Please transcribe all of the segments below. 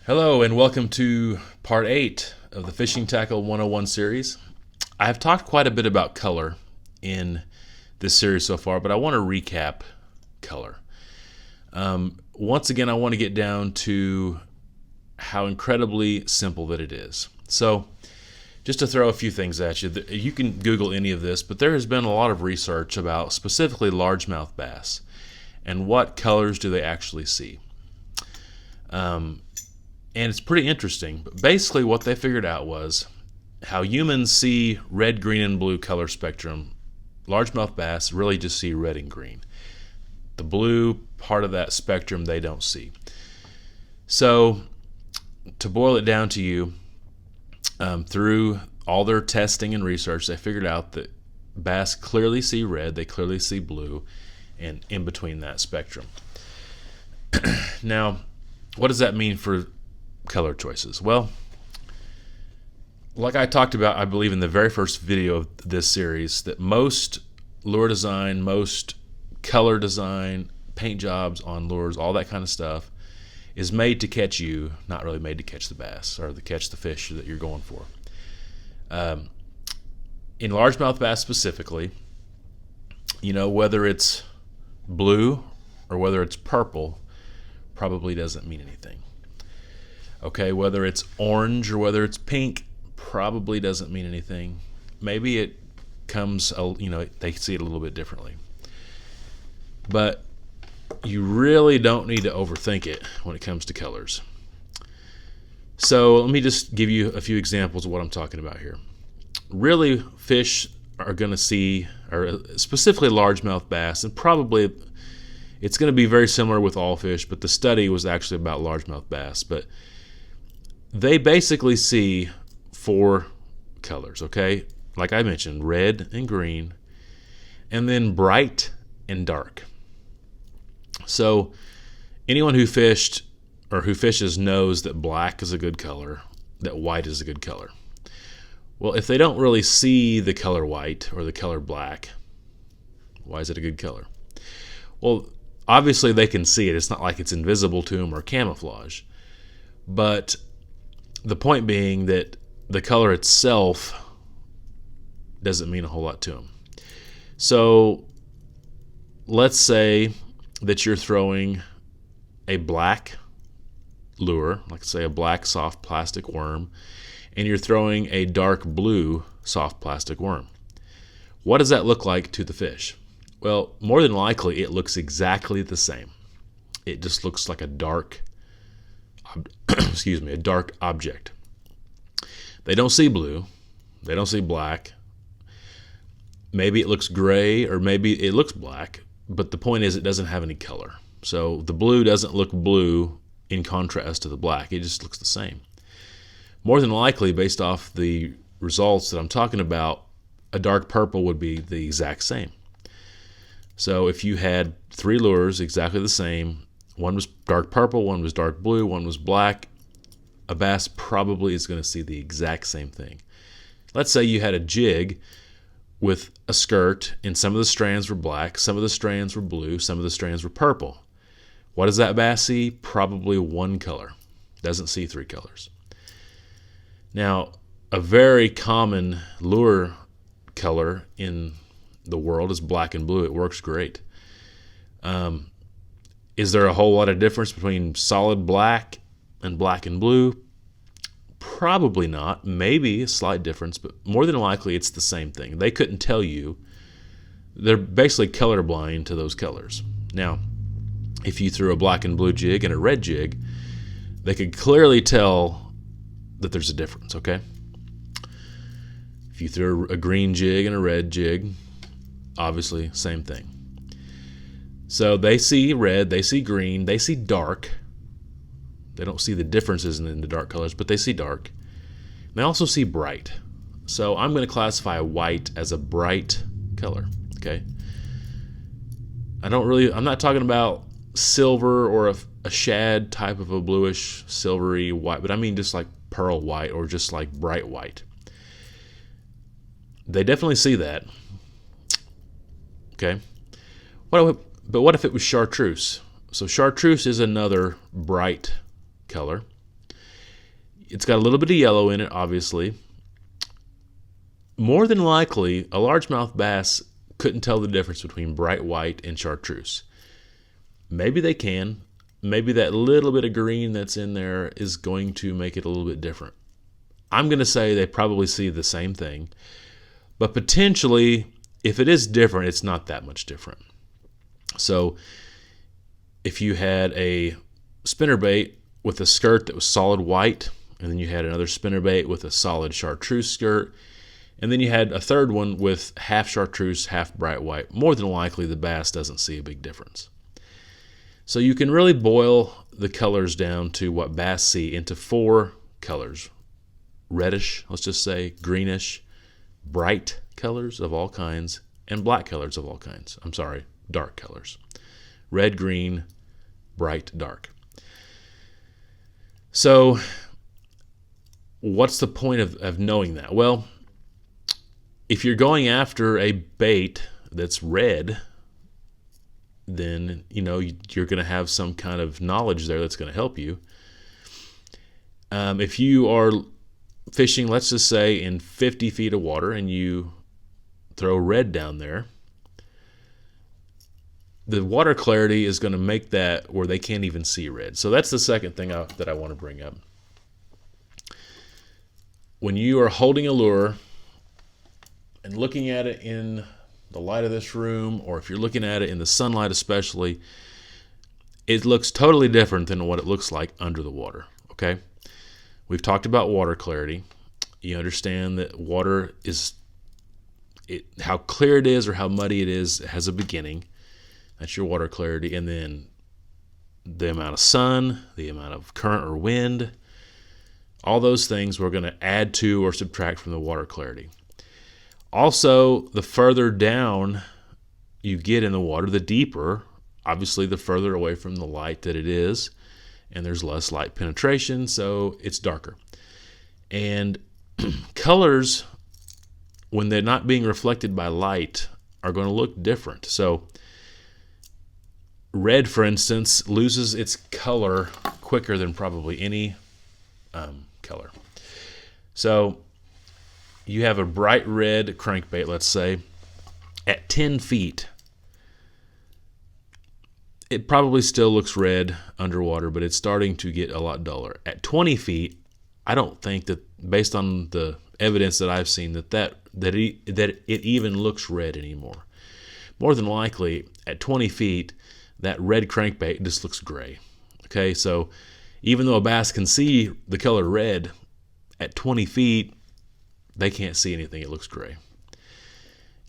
Hello and welcome to part 8 of the Fishing Tackle 101 series. I have talked quite a bit about color in this series so far, but I want to recap color. Once again, I want to get down to how incredibly simple that it is. So, just to throw a few things at you, you can Google any of this, but there has been a lot of research about specifically largemouth bass and what colors do they actually see. And it's pretty interesting. But basically what they figured out was how humans see red, green, and blue color spectrum. Largemouth bass really just see red and green. The blue part of that spectrum they don't see. So to boil it down to you, through all their testing and research, they figured out that bass clearly see red, they clearly see blue, and in between that spectrum. Now, what does that mean for color choices? Well, like I talked about, I believe in the very first video of this series, that most lure design, most color design, paint jobs on lures, all that kind of stuff is made to catch you, not really made to catch the bass or to catch the fish that you're going for. In largemouth bass specifically, whether it's blue or whether it's purple probably doesn't mean anything. Okay, whether it's orange or whether it's pink probably doesn't mean anything. Maybe it comes, they see it a little bit differently. But you really don't need to overthink it when it comes to colors. So let me just give you a few examples of what I'm talking about here. Really, fish are going to see, or specifically largemouth bass, and probably it's going to be very similar with all fish, but the study was actually about largemouth bass. But they basically see 4 colors, okay? Like I mentioned, red and green, and then bright and dark. So anyone who fished or who fishes knows that black is a good color, that white is a good color. Well, if they don't really see the color white or the color black, why is it a good color? Well, obviously they can see it. It's not like it's invisible to them or camouflage. But the point being that the color itself doesn't mean a whole lot to them. So let's say that you're throwing a black lure, like say a black soft plastic worm, and you're throwing a dark blue soft plastic worm. What does that look like to the fish? Well, more than likely it looks exactly the same. It just looks like a dark a dark object. They don't see blue. They don't see black. Maybe it looks gray or maybe it looks black, but the point is it doesn't have any color. So the blue doesn't look blue in contrast to the black. It just looks the same. More than likely, based off the results that I'm talking about, a dark purple would be the exact same. So if you had 3 lures exactly the same, one was dark purple, one was dark blue, one was black, a bass probably is going to see the exact same thing. Let's say you had a jig with a skirt and some of the strands were black, some of the strands were blue, some of the strands were purple. What does that bass see? Probably 1 color. Doesn't see 3 colors. Now, a very common lure color in the world is black and blue. It works great. Is there a whole lot of difference between solid black and blue? Probably not. Maybe a slight difference, but more than likely it's the same thing. They couldn't tell you. They're basically colorblind to those colors. Now, if you threw a black and blue jig and a red jig, they could clearly tell that there's a difference, okay? If you threw a green jig and a red jig, obviously same thing. So they see red, they see green, they see dark. They don't see the differences in the dark colors, but they see dark. And they also see bright. So I'm going to classify white as a bright color, okay? I'm not talking about silver or a shad type of a bluish, silvery white, but I mean just like pearl white or just like bright white. They definitely see that. Okay. But what if it was chartreuse? So chartreuse is another bright color. It's got a little bit of yellow in it, obviously. More than likely, a largemouth bass couldn't tell the difference between bright white and chartreuse. Maybe they can. Maybe that little bit of green that's in there is going to make it a little bit different. I'm going to say they probably see the same thing. But potentially, if it is different, it's not that much different. So if you had a spinnerbait with a skirt that was solid white, and then you had another spinnerbait with a solid chartreuse skirt, and then you had a third one with half chartreuse, half bright white, more than likely the bass doesn't see a big difference. So you can really boil the colors down to what bass see into 4 colors. Reddish, let's just say, greenish, bright colors of all kinds, and black colors of all kinds. I'm sorry, dark colors. Red, green, bright, dark. So what's the point of knowing that? Well, if you're going after a bait that's red, then you're going to have some kind of knowledge there that's going to help you. If you are fishing, let's just say, in 50 feet of water and you throw red down there, the water clarity is going to make that where they can't even see red. So that's the second thing that I want to bring up. When you are holding a lure and looking at it in the light of this room, or if you're looking at it in the sunlight especially, it looks totally different than what it looks like under the water, okay? We've talked about water clarity. You understand that water is, how clear it is or how muddy it is, it has a beginning. That's your water clarity. And then the amount of sun, the amount of current or wind, all those things we're going to add to or subtract from the water clarity. Also, the further down you get in the water, the deeper, obviously the further away from the light that it is, and there's less light penetration, so it's darker. And colors, when they're not being reflected by light, are going to look different. So red, for instance, loses its color quicker than probably any color. So you have a bright red crankbait, let's say, at 10 feet. It probably still looks red underwater, but it's starting to get a lot duller. At 20 feet, I don't think that, based on the evidence that I've seen, that it even looks red anymore. More than likely, at 20 feet, that red crankbait just looks gray. Okay, so even though a bass can see the color red, at 20 feet, they can't see anything. It looks gray.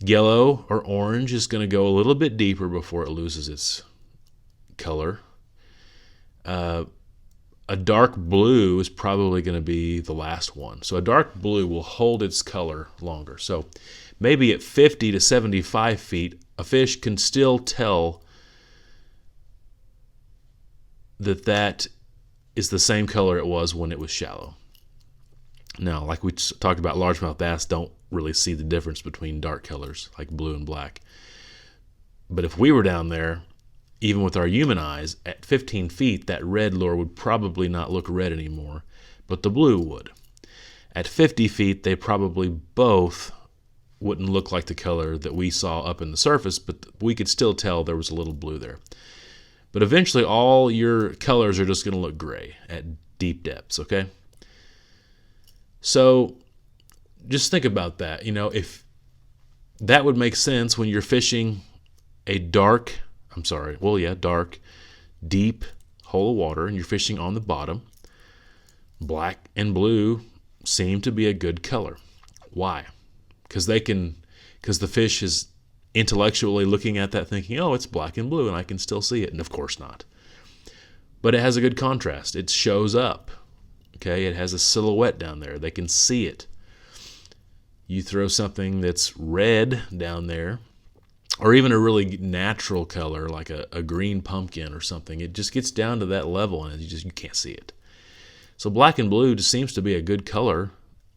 Yellow or orange is going to go a little bit deeper before it loses its color. A dark blue is probably going to be the last one. So a dark blue will hold its color longer. So maybe at 50 to 75 feet, a fish can still tell that is the same color it was when it was shallow. Now, like we talked about, largemouth bass don't really see the difference between dark colors like blue and black. But if we were down there, even with our human eyes, at 15 feet, that red lure would probably not look red anymore, but the blue would. At 50 feet, they probably both wouldn't look like the color that we saw up in the surface, but we could still tell there was a little blue there. But eventually, all your colors are just going to look gray at deep depths, okay? So just think about that. If that would make sense when you're fishing a dark, deep hole of water and you're fishing on the bottom, black and blue seem to be a good color. Why? Because the fish is intellectually looking at that thinking, oh, it's black and blue and I can still see it. And of course not. But it has a good contrast. It shows up. Okay, it has a silhouette down there. They can see it. You throw something that's red down there, or even a really natural color like a green pumpkin or something, it just gets down to that level and you can't see it. So black and blue just seems to be a good color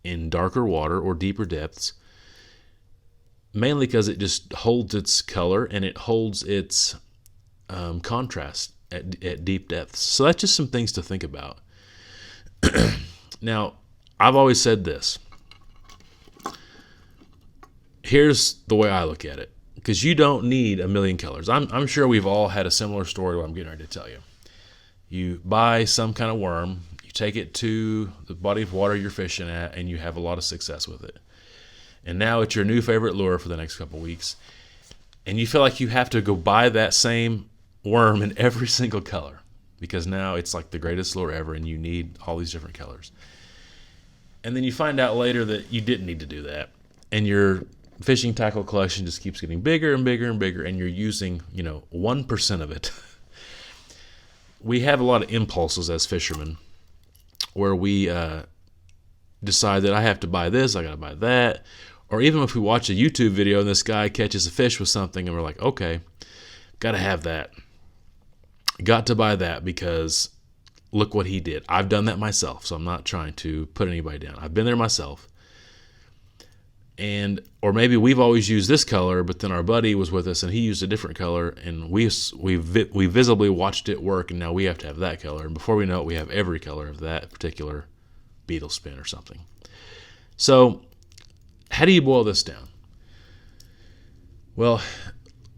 in darker water or deeper depths, mainly because it just holds its color and it holds its contrast at deep depths. So that's just some things to think about. Now, I've always said this. Here's the way I look at it, because you don't need a million colors. I'm sure we've all had a similar story what I'm getting ready to tell you. You buy some kind of worm, you take it to the body of water you're fishing at, and you have a lot of success with it. And now it's your new favorite lure for the next couple weeks. And you feel like you have to go buy that same worm in every single color, because now it's like the greatest lure ever and you need all these different colors. And then you find out later that you didn't need to do that. And your fishing tackle collection just keeps getting bigger and bigger and bigger, and you're using, 1% of it. We have a lot of impulses as fishermen where we decide that I have to buy this, I got to buy that. Or even if we watch a YouTube video and this guy catches a fish with something and we're like, okay, got to have that. Got to buy that because look what he did. I've done that myself, so I'm not trying to put anybody down. I've been there myself. Or maybe we've always used this color, but then our buddy was with us and he used a different color, and we visibly watched it work, and now we have to have that color. And before we know it, we have every color of that particular beetle spin or something. So how do you boil this down? Well,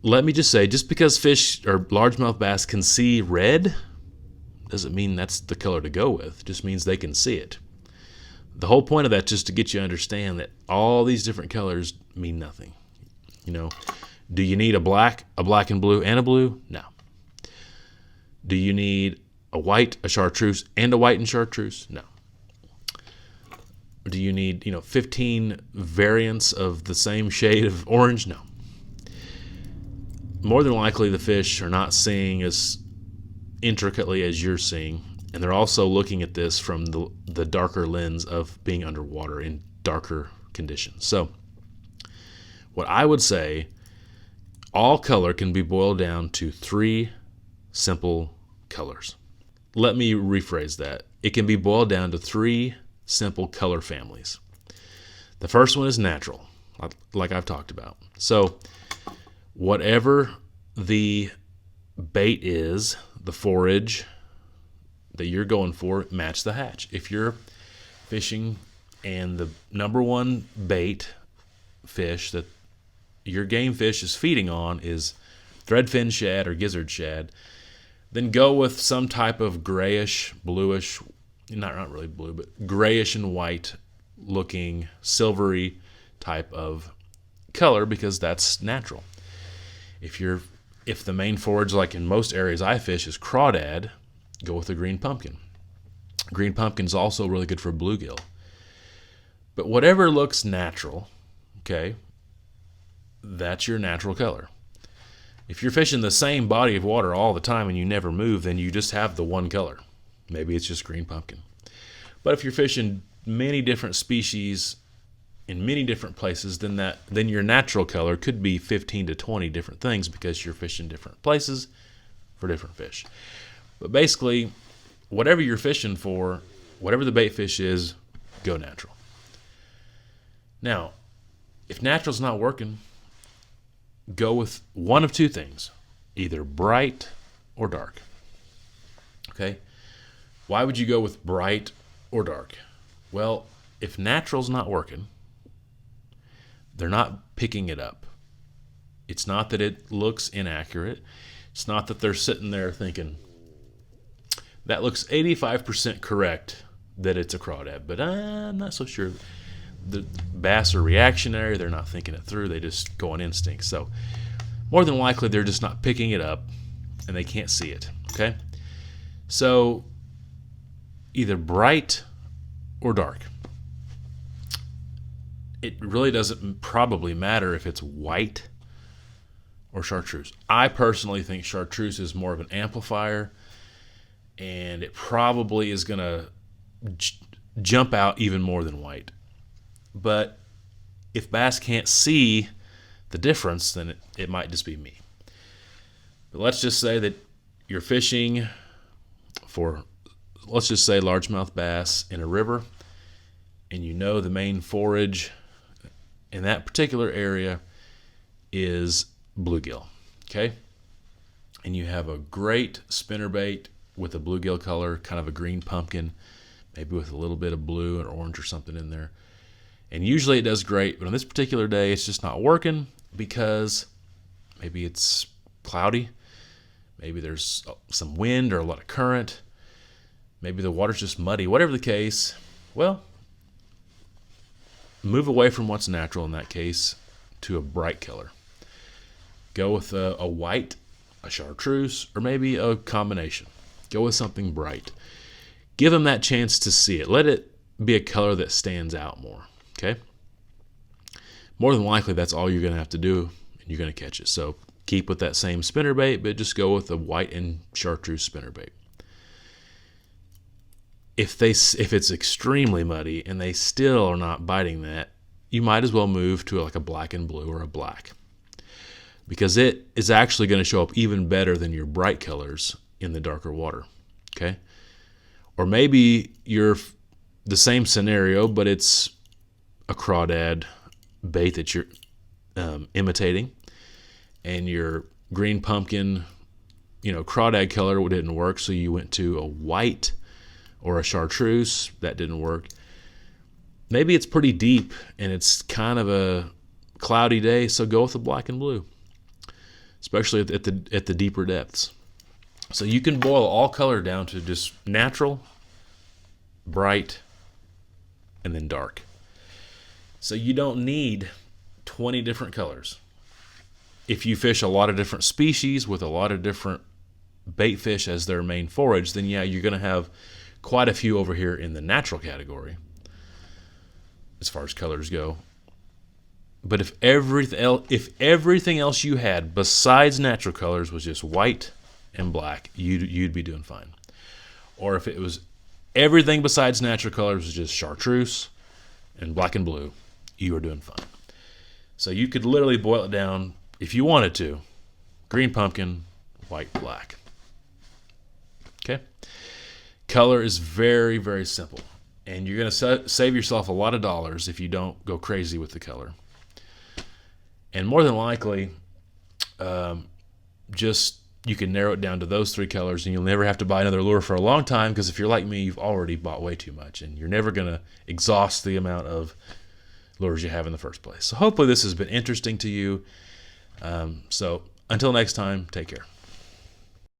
let me just say, just because fish or largemouth bass can see red doesn't mean that's the color to go with. It just means they can see it. The whole point of that is just to get you to understand that all these different colors mean nothing. Do you need a black and blue, and a blue? No. Do you need a white, a chartreuse, and a white and chartreuse? No. Do you need, 15 variants of the same shade of orange? No. More than likely, the fish are not seeing as intricately as you're seeing, and they're also looking at this from the darker lens of being underwater in darker conditions. So what I would say, all color can be boiled down to 3 simple colors. Let me rephrase that. It can be boiled down to 3 simple color families. The first one is natural, like I've talked about. So whatever the bait is, the forage that you're going for, match the hatch. If you're fishing and the number one bait fish that your game fish is feeding on is threadfin shad or gizzard shad, then go with some type of grayish, bluish, not really blue, but grayish and white looking silvery type of color, because that's natural. If the main forage, like in most areas I fish, is crawdad, go with a green pumpkin. Green pumpkin's also really good for bluegill. But whatever looks natural, okay, that's your natural color. If you're fishing the same body of water all the time and you never move, then you just have the one color. Maybe it's just green pumpkin. But if you're fishing many different species in many different places, then your natural color could be 15 to 20 different things, because you're fishing different places for different fish. But basically, whatever you're fishing for, whatever the bait fish is, go natural. Now, if natural's not working, go with one of 2 things, either bright or dark. Okay? Why would you go with bright or dark? Well, if natural's not working, they're not picking it up. It's not that it looks inaccurate. It's not that they're sitting there thinking, that looks 85% correct that it's a crawdad, but I'm not so sure. The bass are reactionary. They're not thinking it through. They just go on instinct. So more than likely, they're just not picking it up, and they can't see it. Okay? So either bright or dark. It really doesn't probably matter if it's white or chartreuse. I personally think chartreuse is more of an amplifier, and it probably is going to jump out even more than white. But if bass can't see the difference, then it might just be me. But let's just say that you're fishing for, let's just say, largemouth bass in a river, and you know the main forage in that particular area is bluegill, okay? And you have a great spinnerbait with a bluegill color, kind of a green pumpkin, maybe with a little bit of blue or orange or something in there. And usually it does great, but on this particular day, it's just not working because maybe it's cloudy. Maybe there's some wind or a lot of current. Maybe the water's just muddy. Whatever the case, well, move away from what's natural in that case to a bright color. Go with a white, a chartreuse, or maybe a combination. Go with something bright. Give them that chance to see it. Let it be a color that stands out more. Okay? More than likely, that's all you're going to have to do, and you're going to catch it. So keep with that same spinnerbait, but just go with a white and chartreuse spinnerbait. If it's extremely muddy and they still are not biting that, you might as well move to like a black and blue or a black, because it is actually going to show up even better than your bright colors in the darker water. Okay? Or maybe you're the same scenario, but it's a crawdad bait that you're imitating, and your green pumpkin, crawdad color didn't work, so you went to a white or a chartreuse. That didn't work. Maybe it's pretty deep and it's kind of a cloudy day, so go with the black and blue, especially at the deeper depths. So you can boil all color down to just natural, bright, and then dark. So you don't need 20 different colors. If you fish a lot of different species with a lot of different bait fish as their main forage, then yeah, you're going to have quite a few over here in the natural category as far as colors go. But if everything else you had besides natural colors was just white and black, you'd be doing fine. Or if it was everything besides natural colors was just chartreuse and black and blue, you are doing fine. So you could literally boil it down, if you wanted to, green pumpkin, white, black. Okay? Color is very, very simple. And you're going to save yourself a lot of dollars if you don't go crazy with the color. And more than likely, you can narrow it down to those three colors, and you'll never have to buy another lure for a long time, because if you're like me, you've already bought way too much, and you're never going to exhaust the amount of lures you have in the first place. So hopefully this has been interesting to you. So until next time, take care.